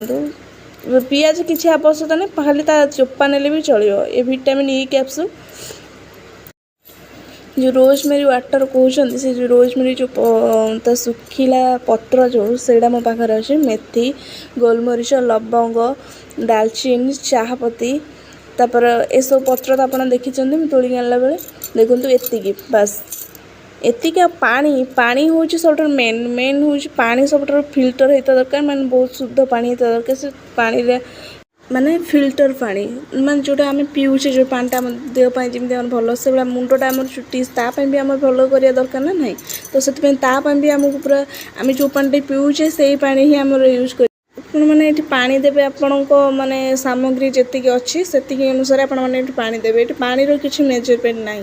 पिज किसी आवश्यकता नहीं खाली चोपा ने भी चलो। ये विटामिन ई कैप्सूल जो रोजमेरी वाटर कहते से जो रोजमेरी जो ता सुखिला पत्र जो सेटा मो पाखे अच्छे मेथी गोलमरीच लवंग दालचीनी चाहपत्ती तापर ए सब पत्र तो आप देखी तोड़ी आनला बेले देखूँ एतिकी बस एतिकी पानी पानी हूँ सब मेन मेन हूँ पानी सब फिल्टर होता दरकार माने बहुत शुद्ध पानी होता दरकार से पानी रे माने फिल्टर पानी माने जोटा आम पीऊे जो पानीटा आम देहपाई जमी भल से मुंडटा आम चुटी तापाई भी आम भल करा दरकार ना ना तो से भी आमको पूरा आम जो पानी पीऊे से पानी ही आम यूज कर मैंने ये पानी देवे आपण को माने सामग्री जी अच्छी से अनुसार आप पानी देवे ये पानी किसी मेजरमेंट ना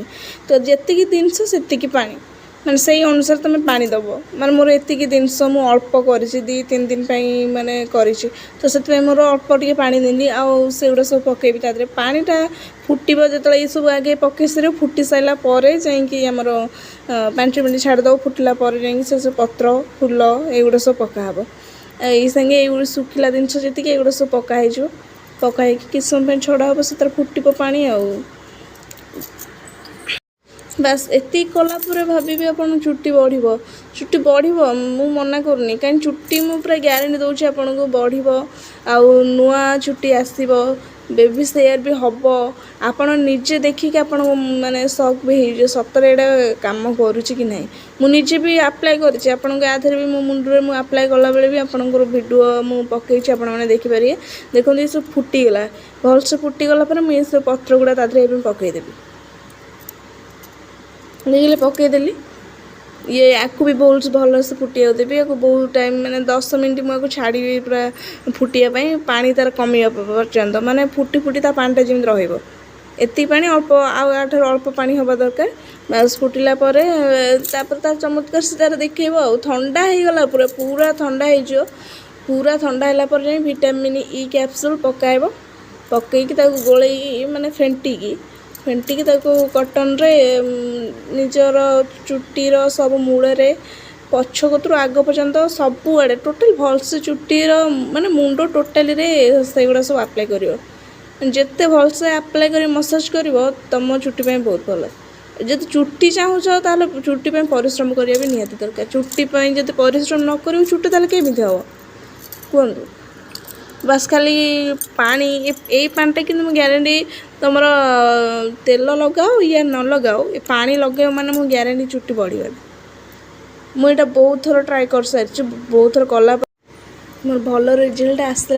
तो जी जिनस से पानी माने से अनुसार तुम पानी दब माने मोर एतिकी जिनस मु अल्प कर 2-3 दिन माने करी तो से मोर अल्प टे पानी देली आउटा सब पकेबी तादे पानीटा फुटब जो ये सब आगे पकई सारे फुटी सारा जामर 5 मिनट छाड़द फुटला जा पत्र फूल युटा सब पकाब ये संगे ये सुखिला जिनस जी एगुड़ा सब पकाई पकाई किस समय छड़ा हम से फुटब पानी बास एति कलापर भाभी आप चुट्टी बढ़ मु मना करनी कहीं चुट्टी मु पूरा ग्यारंटी दूसरी आपन को बढ़ आउ नुआ चुट्टी आसब बेबी सेयर भी हम आपण निजे देखिक आप माने शौक भी हो सतरे यहाँ कम करुच्ची कि ना मुझे भी अप्लाई करें आपण याद भी मो मुंडे मुझे अप्लाई कला बेले भी आपंकर भिडियो मु पकई आपने देखिपारे देखो ये सब फुटीगला भलसे फुटीगला मुझे सब पत्र गुड़ा तादेह पकईदेवी देखिए पकईदेली ये आपको भी बहुत भल से फुटिया देवी आपको बहुत टाइम मैंने 10 मिनट मुझे छाड़ी पूरा फुटापी पानी तार कमिया पर्यंत माने फुटी फुटी ता पानीटा जमी रही पानी अल्प आठर अल्प पानी हवा दरकार बस फुटिला चमत्कार से तार देखेब ठंडा हो गला पूरा पूरा ठंडा हो पूरा ठंडा है विटामिन ई कैप्सूल पकाइब पकईकी गोल माने फेंटिकी कटन रे निजर चुटीर सब मूଳରେ पछ कतु आग पर्यंत सबुआड़े टोटाल भलसे चुटीर माने मुंड टोटाली से गुड़ा सब अप्लाई कर जिते भलसे अप्लाई कर मसाज कर तुम चुटी बहुत भल जब चुट्टी चाहूच ताल चुट्टी परिश्रम करिया भी निहाती दरकार चुट्टी जब परिश्रम न कर चुट्टी ताल केमिति हम कहतु बस खाली पानी ये पानीटा कि ग्यारंटी तुम तेल लगाओ या न लगाओ ये पानी लगे माने मो ग्यारंटी चुट्टी बढ़िया मुझे बहुत थर ट्राए कर सारी बहुत थर कला मोर भल रिजल्ट आस